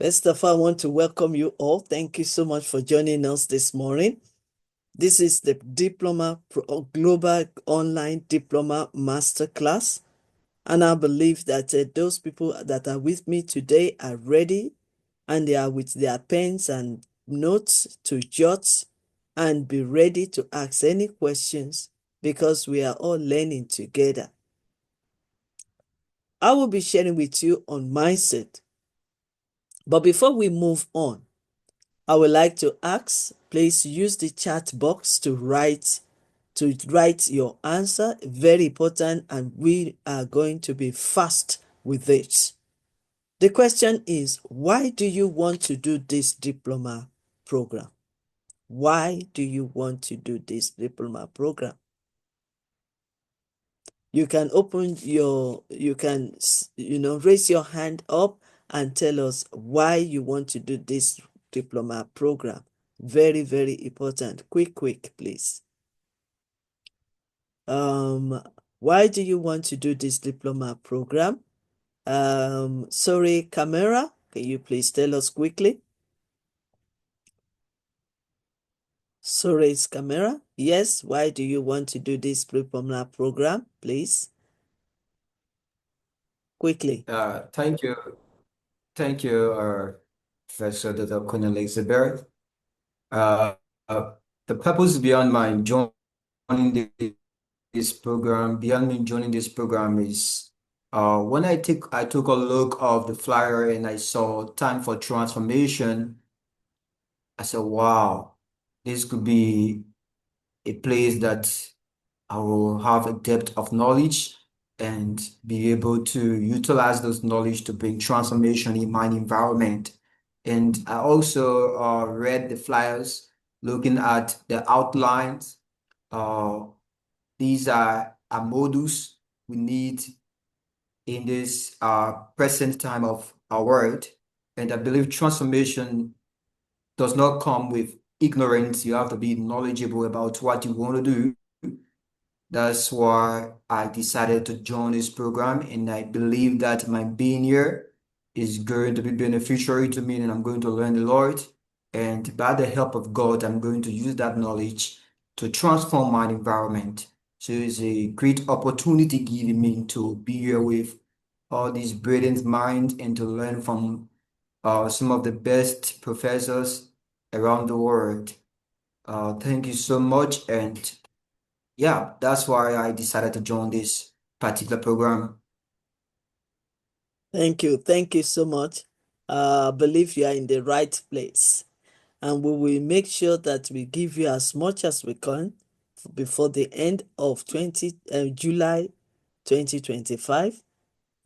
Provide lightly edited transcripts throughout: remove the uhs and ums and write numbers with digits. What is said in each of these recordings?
First of all, I want to welcome you all. Thank you so much for joining us this morning. This is the Global Online Diploma Masterclass. And I believe that those people that are with me today are ready and they are with their pens and notes to jot and be ready to ask any questions because we are all learning together. I will be sharing with you on mindset. But before we move on, I would like to ask, please use the chat box to write your answer. Very important, and we are going to be fast with it. The question is, why do you want to do this diploma program? Why do you want to do this diploma program? You can raise your hand up and tell us why you want to do this diploma program. Very, very important. Quick, please. Why do you want to do this diploma program? Sorry, camera, can you please tell us quickly? Sorry's camera. Yes, why do you want to do this diploma program, please? Quickly. Thank you. Thank you, Professor Dr. Queen Elizabeth. Uh, uh, the purpose beyond my joining this program, beyond me joining this program is when I took a look of the flyer and I saw time for transformation, I said, wow, this could be a place that I will have a depth of knowledge and be able to utilize those knowledge to bring transformation in my environment. And I also read the flyers, looking at the outlines. Uh, these are modules we need in this present time of our world. And I believe transformation does not come with ignorance. You have to be knowledgeable about what you want to do. That's why I decided to join this program, and I believe that my being here is going to be beneficiary to me, and I'm going to learn a lot. And by the help of God, I'm going to use that knowledge to transform my environment. So it's a great opportunity given me to be here with all these brilliant minds and to learn from some of the best professors around the world. Thank you so much, and yeah, that's why I decided to join this particular program. Thank you. Thank you so much. I believe you are in the right place. And we will make sure that we give you as much as we can before the end of July 2025.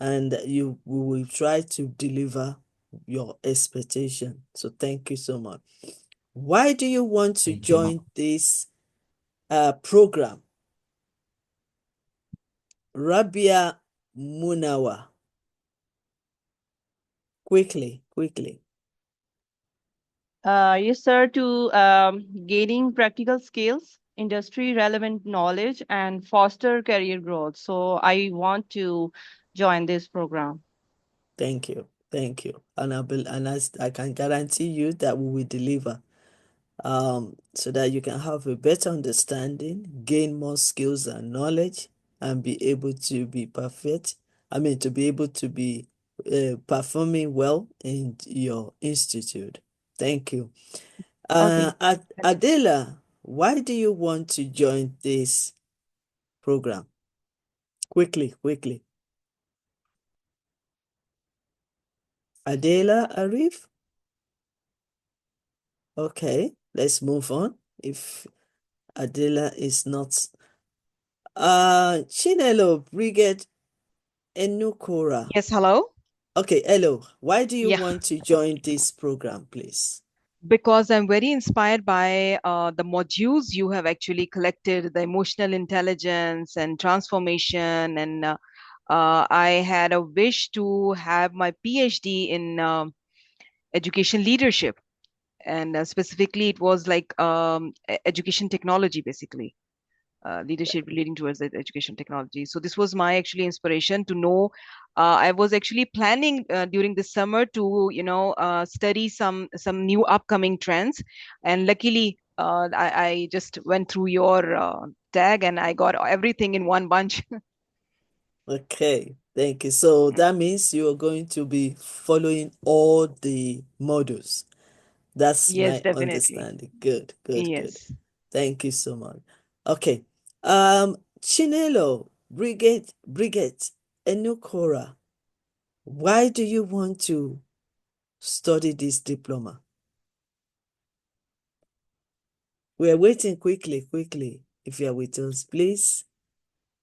And we will try to deliver your expectation. So thank you so much. Why do you want to Thank you. join this program? Rabia Munawa. Quickly. Yes, sir, to gaining practical skills, industry relevant knowledge, and foster career growth. So I want to join this program. Thank you. And I can guarantee you that we will deliver so that you can have a better understanding, gain more skills and knowledge, and be able to be perfect. I mean, to be able to be performing well in your institute. Thank you. Okay. Adela, why do you want to join this program? Quickly. Adela Arif? Okay, let's move on. If Adela is not Chinelo Brigade Enukora. Yes, hello. Okay, hello. Why do you Yeah, want to join this program, please? because I'm very inspired by the modules you have actually collected, the emotional intelligence and transformation. And I had a wish to have my PhD in education leadership. And specifically, it was like education technology, basically. leadership leading towards the education technology. So this was my actually inspiration to know. I was actually planning during the summer to study some new upcoming trends, and luckily I just went through your tag and I got everything in one bunch. Okay, thank you. So that means you are going to be following all the modules. That's Yes, my definitely. understanding. Good, good, good. Yes. Thank you so much. Okay. Chinelo, Brigette, Enukora, why do you want to study this diploma? We are waiting quickly. If you are with us, please.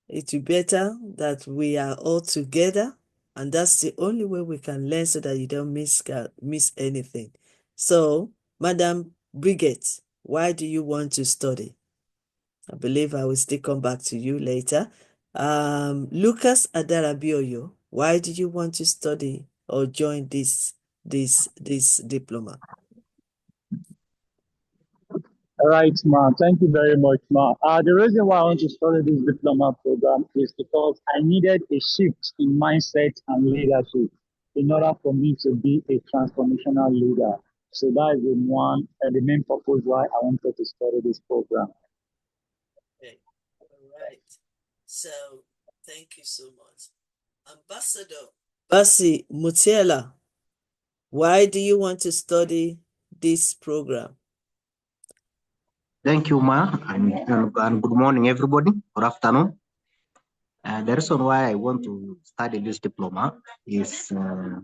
It will be better that we are all together, and that's the only way we can learn so that you don't miss anything. So, Madam Brigette, why do you want to study? I believe I will still come back to you later. Lucas Adarabioyo, why do you want to study or join this diploma? All right, ma. Thank you very much, ma. The reason why I want to study this diploma program is because I needed a shift in mindset and leadership in order for me to be a transformational leader. So that is the main purpose why I wanted to study this program. Okay, all right. So, thank you so much. Ambassador Basi Mutiela, why do you want to study this program? Thank you, Ma, and good morning, everybody. Good afternoon. The reason why I want to study this diploma is to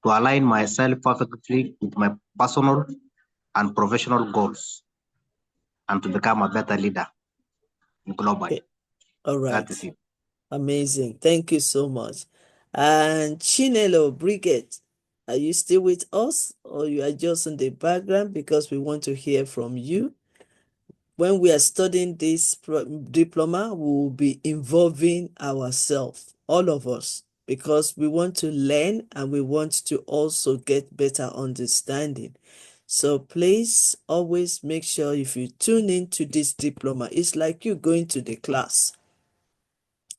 align myself perfectly with my personal and professional goals and to become a better leader globally. Okay, all right. That is it. Amazing. Thank you so much. And Chinelo Brigette, are you still with us or you are just in the background because we want to hear from you? When we are studying this diploma, we will be involving ourselves, all of us, because we want to learn and we want to also get better understanding. So please always make sure if you tune into this diploma, it's like you going to the class,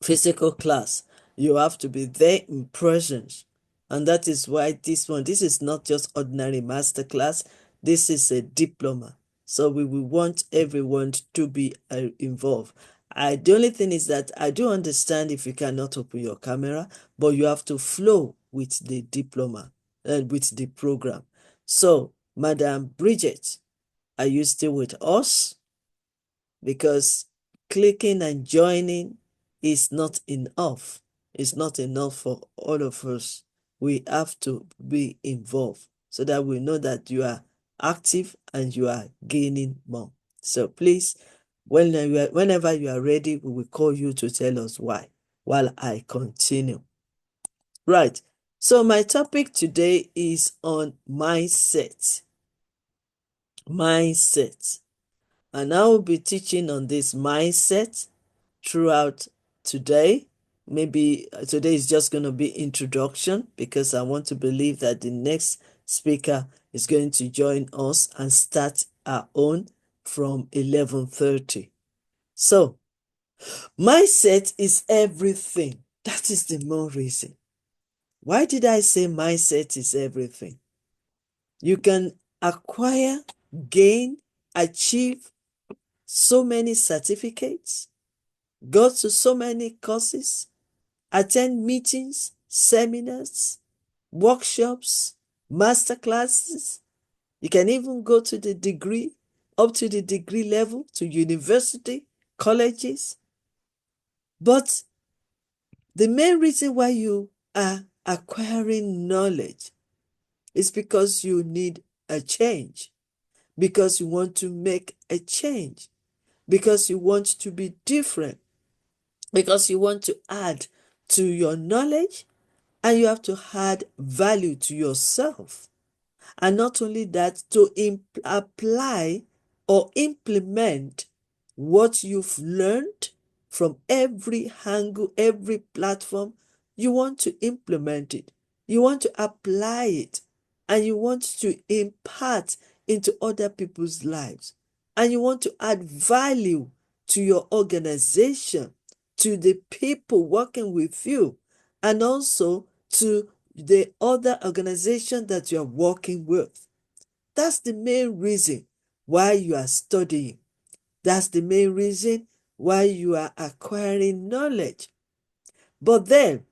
physical class. You have to be there in presence. And that is why this is not just ordinary master class. This is a diploma. So we will want everyone to be involved. The only thing is that I do understand if you cannot open your camera, but you have to flow with the diploma, with the program. So, Madam Bridget, are you still with us? Because clicking and joining is not enough. It's not enough for all of us. We have to be involved so that we know that you are active and you are gaining more. So please, whenever you are ready, we will call you to tell us why while I continue. Right. So my topic today is on mindset. Mindset. And I will be teaching on this mindset throughout today. Maybe today is just going to be introduction because I want to believe that the next speaker is going to join us and start our own from 11:30. So, mindset is everything. That is the more reason. Why did I say mindset is everything? You can acquire, gain, achieve so many certificates, go to so many courses, attend meetings, seminars, workshops, master classes. You can even go to the degree, up to the degree level, to university, colleges. But the main reason why you are acquiring knowledge is because you need a change, because you want to make a change, because you want to be different, because you want to add to your knowledge and you have to add value to yourself. And not only that, to apply or implement what you've learned from every angle, every platform. You want to implement it. You want to apply it. And you want to impart into other people's lives. And you want to add value to your organization, to the people working with you, and also to the other organization that you are working with. That's the main reason why you are studying. That's the main reason why you are acquiring knowledge. But then,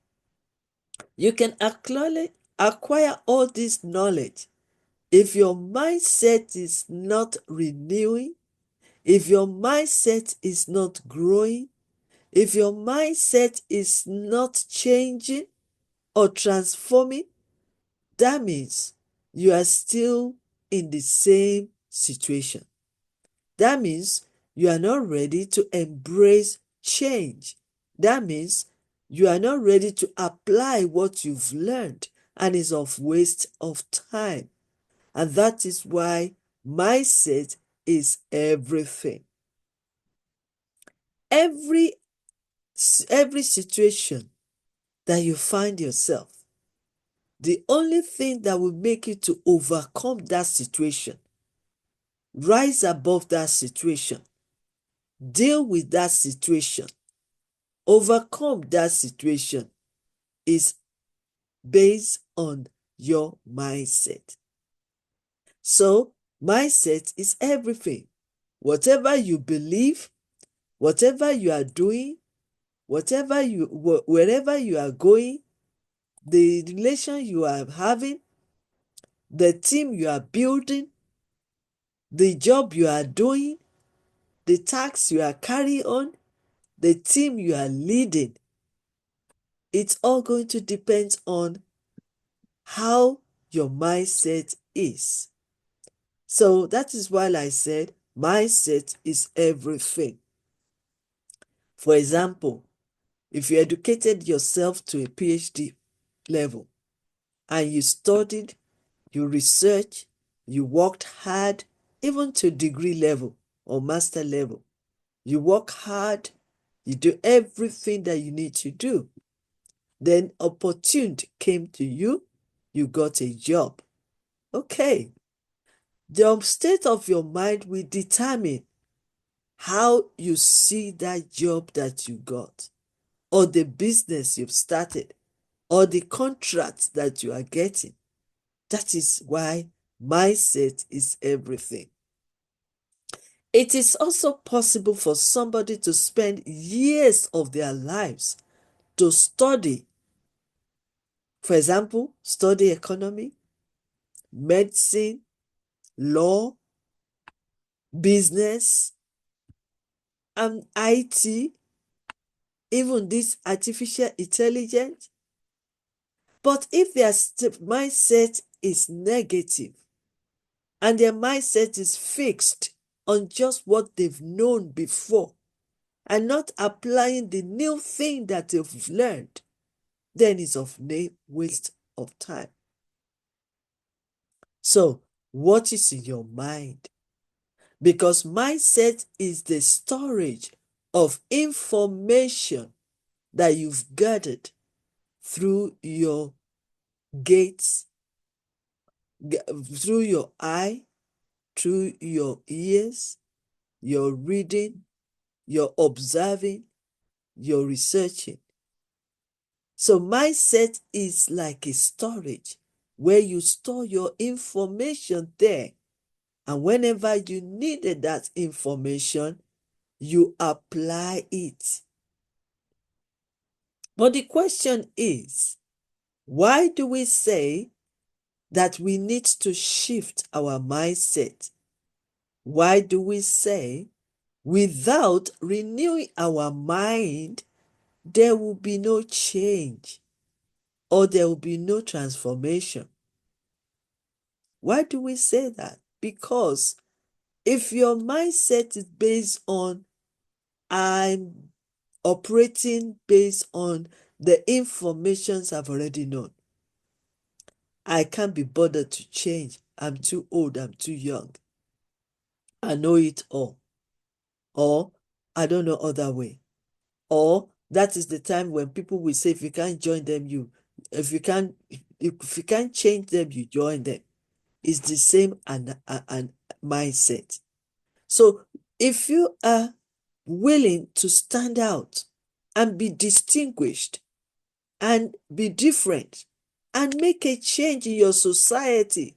you can acquire all this knowledge if your mindset is not renewing, if your mindset is not growing, if your mindset is not changing or transforming. That means you are still in the same situation. That means you are not ready to embrace change. That means you are not ready to apply what you've learned, and is of waste of time. And that is why mindset is everything. Every situation that you find yourself, the only thing that will make you to overcome that situation, rise above that situation, deal with that situation, overcome that situation, is based on your mindset. So, mindset is everything. Whatever you believe, whatever you are doing, wherever you are going, the relation you are having, the team you are building, the job you are doing, the tasks you are carrying on, the team you are leading, it's all going to depend on how your mindset is. So that is why I said mindset is everything. For example, if you educated yourself to a PhD level and you studied, you researched, you worked hard, even to degree level or master level, you work hard, you do everything that you need to do. Then opportunity came to you, you got a job. Okay, the state of your mind will determine how you see that job that you got, or the business you've started, or the contracts that you are getting. That is why mindset is everything. It is also possible for somebody to spend years of their lives to study. For example, study economy, medicine, law, business, and IT, even this artificial intelligence. But if their mindset is negative and their mindset is fixed on just what they've known before and not applying the new thing that they've learned, then it's of waste of time. So, what is in your mind? Because mindset is the storage of information that you've gathered through your gates, through your eye, through your ears, your reading, your observing, your researching. So mindset is like a storage where you store your information there. And whenever you needed that information, you apply it. But the question is, why do we say that we need to shift our mindset? Why do we say without renewing our mind, there will be no change or there will be no transformation? Why do we say that? Because if your mindset is based on, I'm operating based on the informations I've already known, I can't be bothered to change. I'm too old, I'm too young. I know it all. Or I don't know other way. Or that is the time when people will say, if you can't join them, if you can't change them, you join them. It's the same and mindset. So if you are willing to stand out and be distinguished and be different and make a change in your society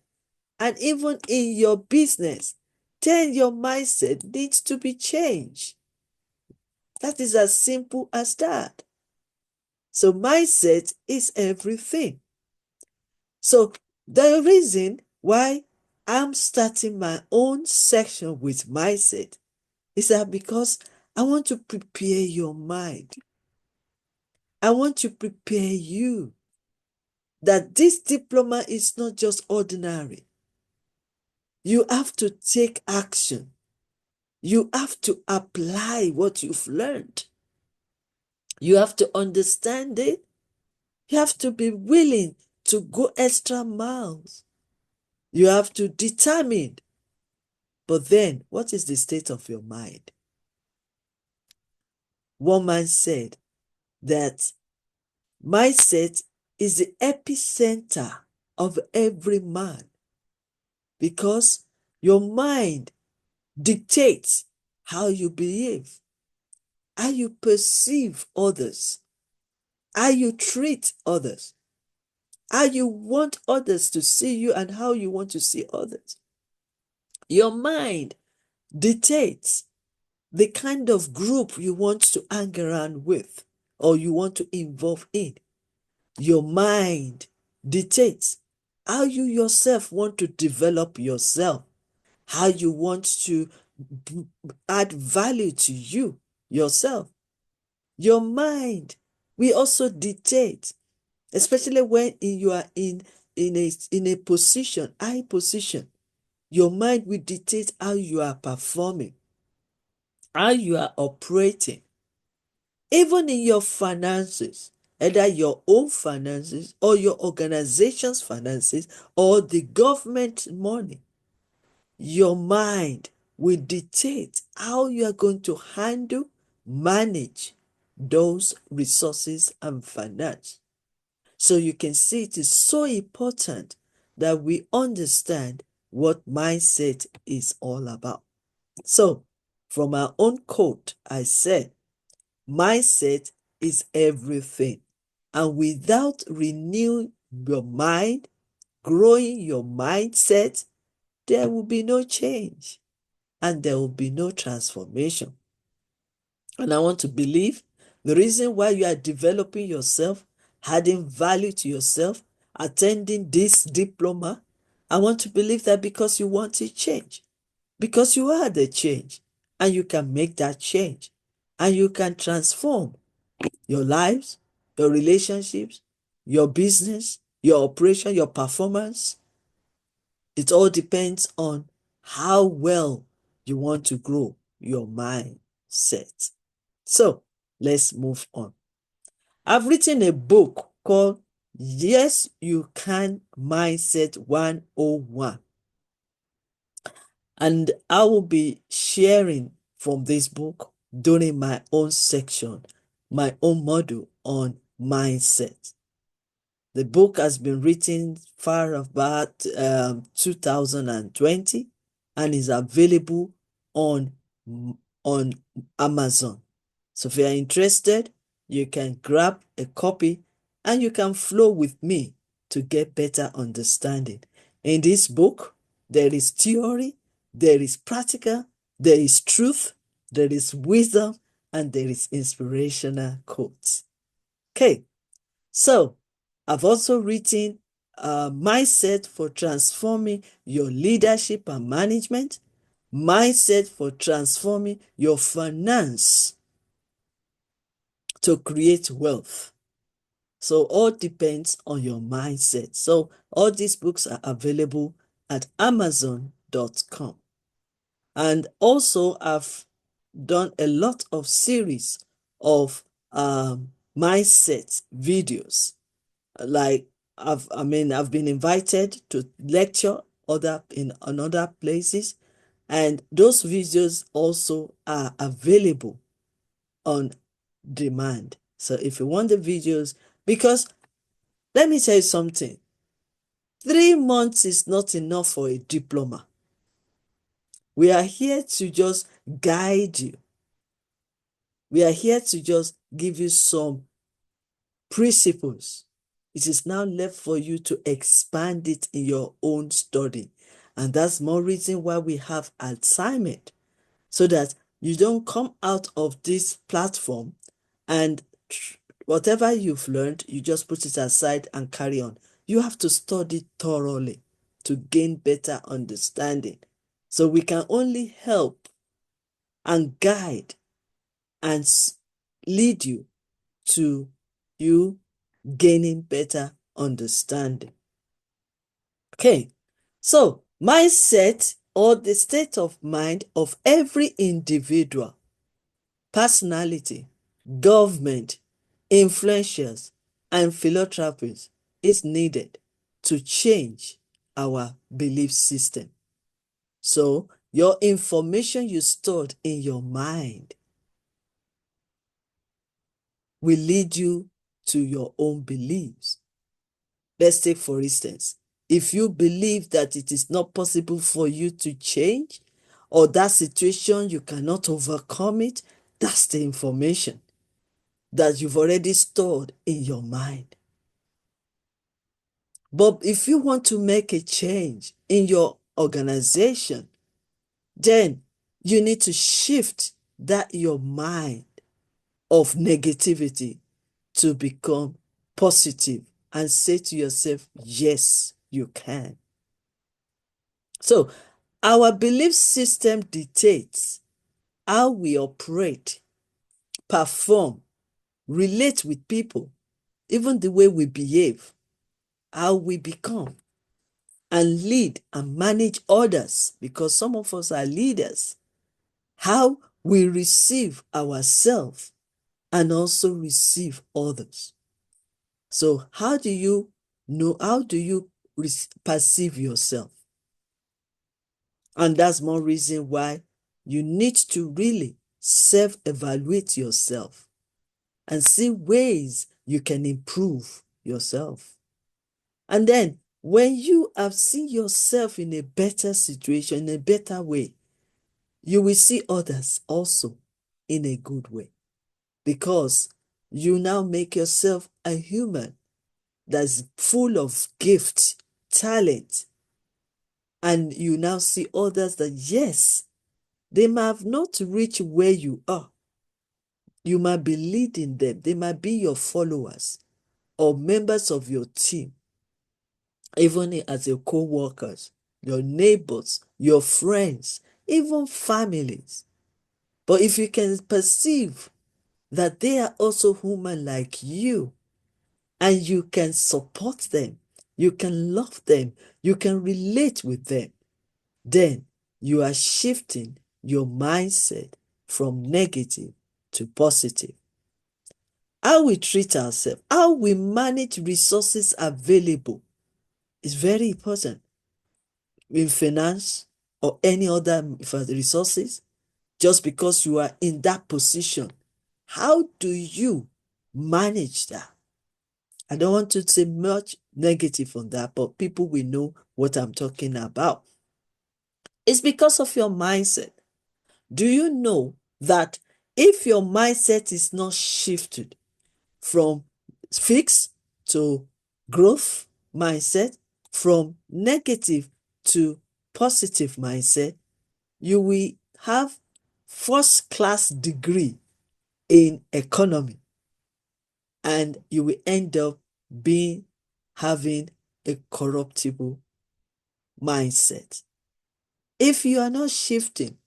and even in your business, then your mindset needs to be changed. That is as simple as that. So mindset is everything. So the reason why I'm starting my own section with mindset is that because I want to prepare your mind. I want to prepare you that this diploma is not just ordinary. You have to take action. You have to apply what you've learned. You have to understand it. You have to be willing to go extra miles. You have to determine. But then, what is the state of your mind? One man said that mindset is the epicenter of every man because your mind dictates how you behave, how you perceive others, how you treat others, how you want others to see you, and how you want to see others. Your mind dictates the kind of group you want to hang around with or you want to involve in. Your mind dictates how you yourself want to develop yourself, how you want to add value to you yourself. Your mind will also dictate, especially when you are in a position, high position. Your mind will dictate how you are performing, how you are operating, even in your finances, either your own finances or your organization's finances or the government money. Your mind will dictate how you are going to handle, manage those resources and finance. So you can see it is so important that we understand what mindset is all about. So from our own quote, I said, mindset is everything. And without renewing your mind, growing your mindset, there will be no change and there will be no transformation. And I want to believe the reason why you are developing yourself, adding value to yourself, attending this diploma, I want to believe that because you want to change, because you are the change, and you can make that change, and you can transform your lives, your relationships, your business, your operation, your performance. It all depends on how well you want to grow your mindset. So let's move on. I've written a book called Yes, You Can Mindset 101. And I will be sharing from this book during my own section, my own module on mindset. The book has been written far about 2020 and is available on, on Amazon. So if you are interested, you can grab a copy and you can flow with me to get better understanding. In this book, there is theory, there is practical, there is truth, there is wisdom, and there is inspirational quotes. Okay, so I've also written Mindset for Transforming Your Leadership and Management, Mindset for Transforming Your Finance to Create Wealth. So all depends on your mindset. So all these books are available at amazon.com. And also I've done a lot of series of mindset videos. Like I've been invited to lecture in other places, and those videos also are available on demand. So if you want the videos, because let me tell you something, 3 months is not enough for a diploma. We are here to just guide you. We are here to just give you some principles. It is now left for you to expand it in your own study. And that's more reason why we have assignment, so that you don't come out of this platform and whatever you've learned, you just put it aside and carry on. You have to study thoroughly to gain better understanding. So we can only help and guide and lead you to you gaining better understanding. Okay, so mindset, or the state of mind of every individual, personality, government, influencers, and philanthropists is needed to change our belief system. So your information you stored in your mind will lead you to your own beliefs. Let's take, for instance, if you believe that it is not possible for you to change, or that situation you cannot overcome it, that's the information that you've already stored in your mind. But if you want to make a change in your organization, then you need to shift that your mind of negativity to become positive and say to yourself, yes, you can. So our belief system dictates how we operate, perform, relate with people, even the way we behave, how we become, and lead and manage others, because some of us are leaders, how we receive ourselves and also receive others. So how do you know, how do you perceive yourself? And that's more reason why you need to really self-evaluate yourself and see ways you can improve yourself. And then when you have seen yourself in a better situation, in a better way, you will see others also in a good way, because you now make yourself a human that's full of gift, talent, and you now see others that, yes, they might have not reached where you are. You might be leading them. They might be your followers or members of your team, even as your co-workers, your neighbors, your friends, even families. But if you can perceive that they are also human like you, and you can support them, you can love them, you can relate with them, then you are shifting your mindset from negative to positive. How we treat ourselves, how we manage resources available is very important. In finance or any other resources, just because you are in that position, how do you manage that? I don't want to say much negative on that, but people will know what I'm talking about. It's because of your mindset. Do you know that if your mindset is not shifted from fixed to growth mindset, from negative to positive mindset, you will have first-class degree in economy, and you will end up having a corruptible mindset. If you are not shifting,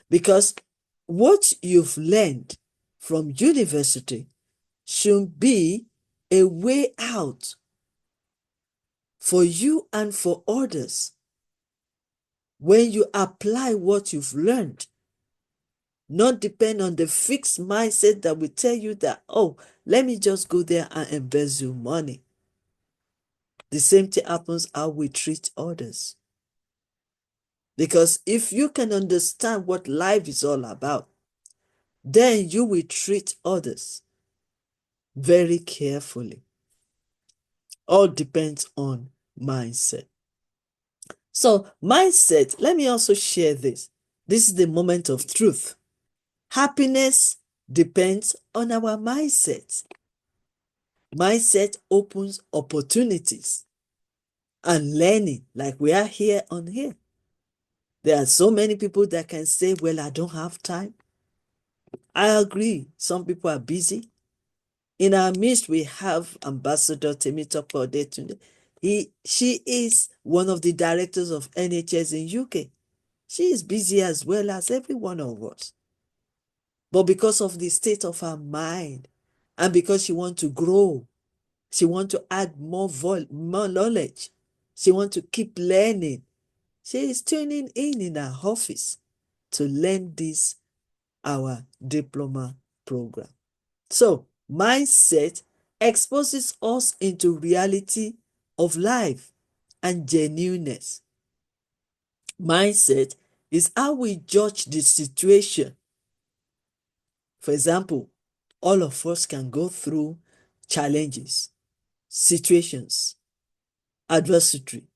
because what you've learned from university should be a way out for you and for others when you apply what you've learned. Not depend on the fixed mindset that will tell you that, oh, let me just go there and embezzle money. The same thing happens how we treat others. Because if you can understand what life is all about, then you will treat others very carefully. All depends on mindset. So mindset, let me also share this. This is the moment of truth. Happiness depends on our mindset. Mindset opens opportunities and learning, like we are here on here. There are so many people that can say, well, I don't have time. I agree. Some people are busy. In our midst, we have Ambassador Temitope Odetunde. She is one of the directors of NHS in UK. She is busy as well as every one of us. But because of the state of her mind, and because she wants to grow, she wants to add more knowledge, she wants to keep learning, she is tuning in her office to learn this, our diploma program. So, mindset exposes us into reality of life and genuineness. Mindset is how we judge the situation. For example, all of us can go through challenges, situations, adversity,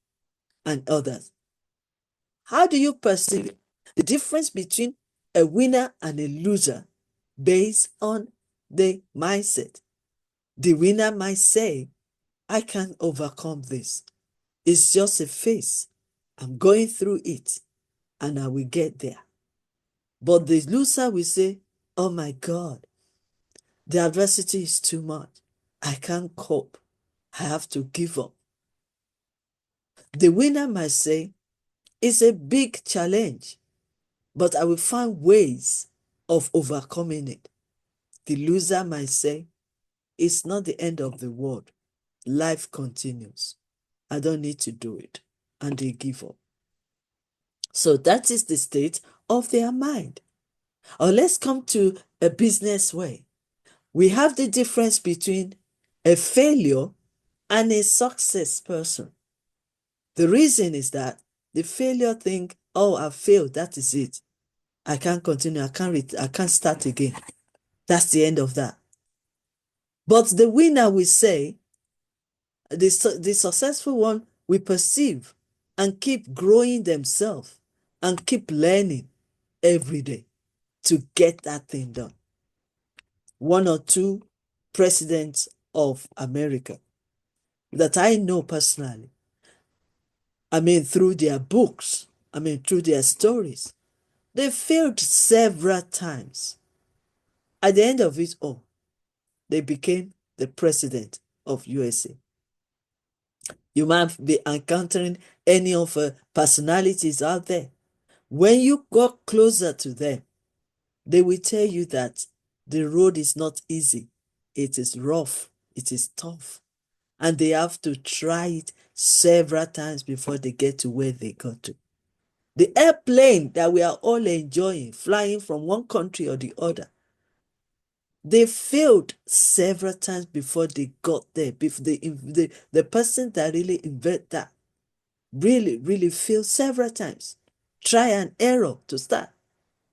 and others. How do you perceive it? The difference between a winner and a loser based on the mindset? The winner might say, I can overcome this. It's just a phase. I'm going through it and I will get there. But the loser will say, oh my God, the adversity is too much. I can't cope. I have to give up. The winner might say, it's a big challenge, but I will find ways of overcoming it. The loser might say, it's not the end of the world. Life continues. I don't need to do it. And they give up. So that is the state of their mind. Or let's come to a business way. We have the difference between a failure and a success person. The reason is that the failure think, oh, I failed, that is it. I can't continue, I can't start again. That's the end of that. But the winner will say, the successful one will perceive and keep growing themselves and keep learning every day to get that thing done. One or two presidents of America that I know personally, through their books, through their stories, they failed several times. At the end of it all, they became the president of USA. You might be encountering any of the personalities out there. When you go closer to them, they will tell you that the road is not easy. It is rough. It is tough. And they have to try it several times before they get to where they got to. The airplane that we are all enjoying, flying from one country or the other, they failed several times before they got there. Before the person that really invented that really failed several times. Try and error to start.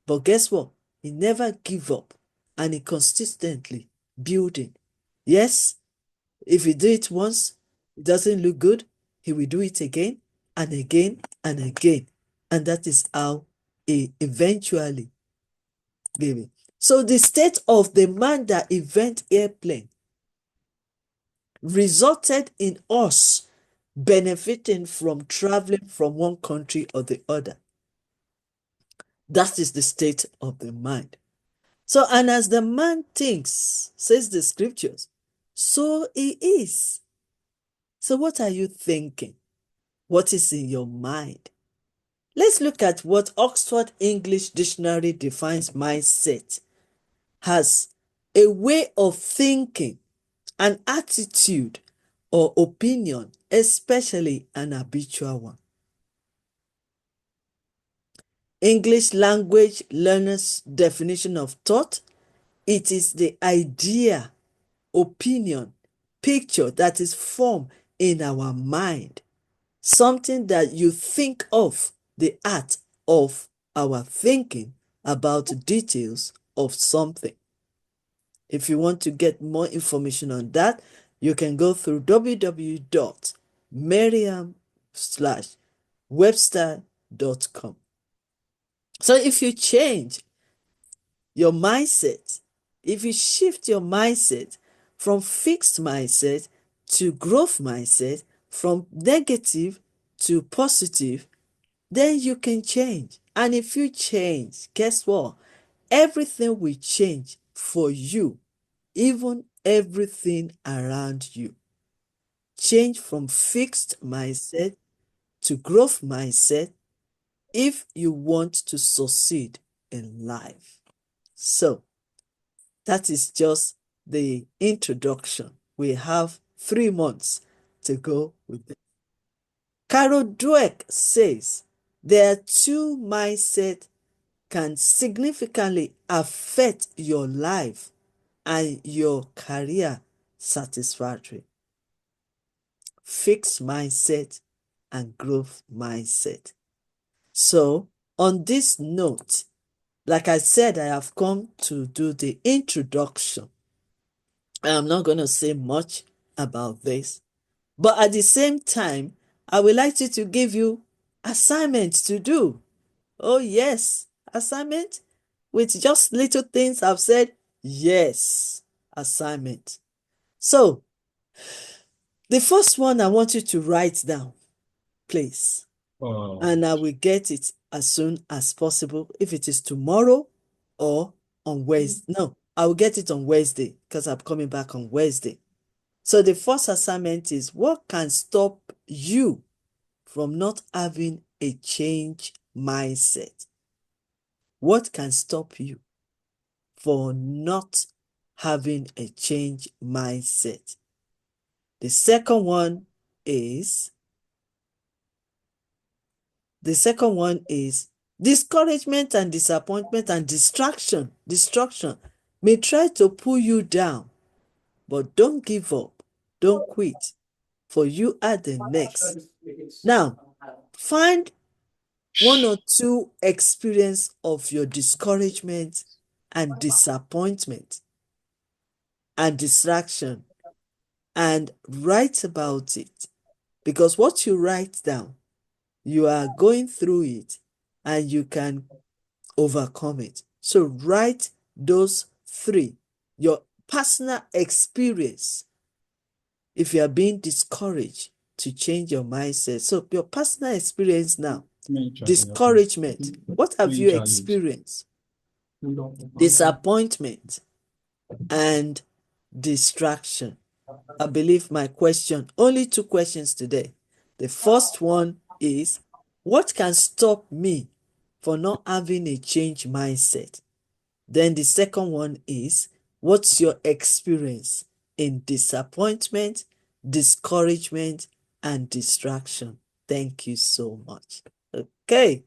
But guess what? He never give up and he consistently building. Yes, if he do it once, it doesn't look good, he will do it again and again and again. And that is how he eventually gave it. So the state of the man that invent airplane resulted in us benefiting from traveling from one country or the other. That is the state of the mind. So, and as the man thinks, says the scriptures, so he is. So what are you thinking? What is in your mind? Let's look at what Oxford English Dictionary defines mindset as: a way of thinking, an attitude or opinion, especially an habitual one. English language learners' definition of thought: it is the idea, opinion, picture that is formed in our mind. Something that you think of, the art of our thinking about details of something. If you want to get more information on that, you can go through www.merriam-webster.com. So if you change your mindset, if you shift your mindset from fixed mindset to growth mindset, from negative to positive, then you can change. And if you change, guess what? Everything will change for you, even everything around you. Change from fixed mindset to growth mindset if you want to succeed in life. So, that is just the introduction. We have 3 months to go with it. Carol Dweck says there are two mindsets can significantly affect your life and your career satisfactory. Fixed mindset and growth mindset. So, on this note, like I said, I have come to do the introduction. I'm not going to say much about this, but at the same time, I would like to give you assignments to do. Oh, yes, assignment with just little things I've said. Yes, assignment. So, the first one I want you to write down, please. And I will get it as soon as possible. If it is tomorrow or on Wednesday. No, I will get it on Wednesday because I'm coming back on Wednesday. So the first assignment is, what can stop you from not having a change mindset? What can stop you for not having a change mindset? The second one is discouragement and disappointment and distraction. Distraction may try to pull you down, but don't give up. Don't quit, for you are the next. Now, find one or two experience of your discouragement and disappointment and distraction and write about it. Because what you write down, you are going through it and you can overcome it. So write those 3. Your personal experience. If you are being discouraged, to change your mindset. So your personal experience now. Discouragement. What have you experienced? Disappointment and distraction. I believe my question, only 2 questions today. The first one is, what can stop me from not having a change mindset? Then the second one is, what's your experience in disappointment, discouragement, and distraction? Thank you so much. Okay,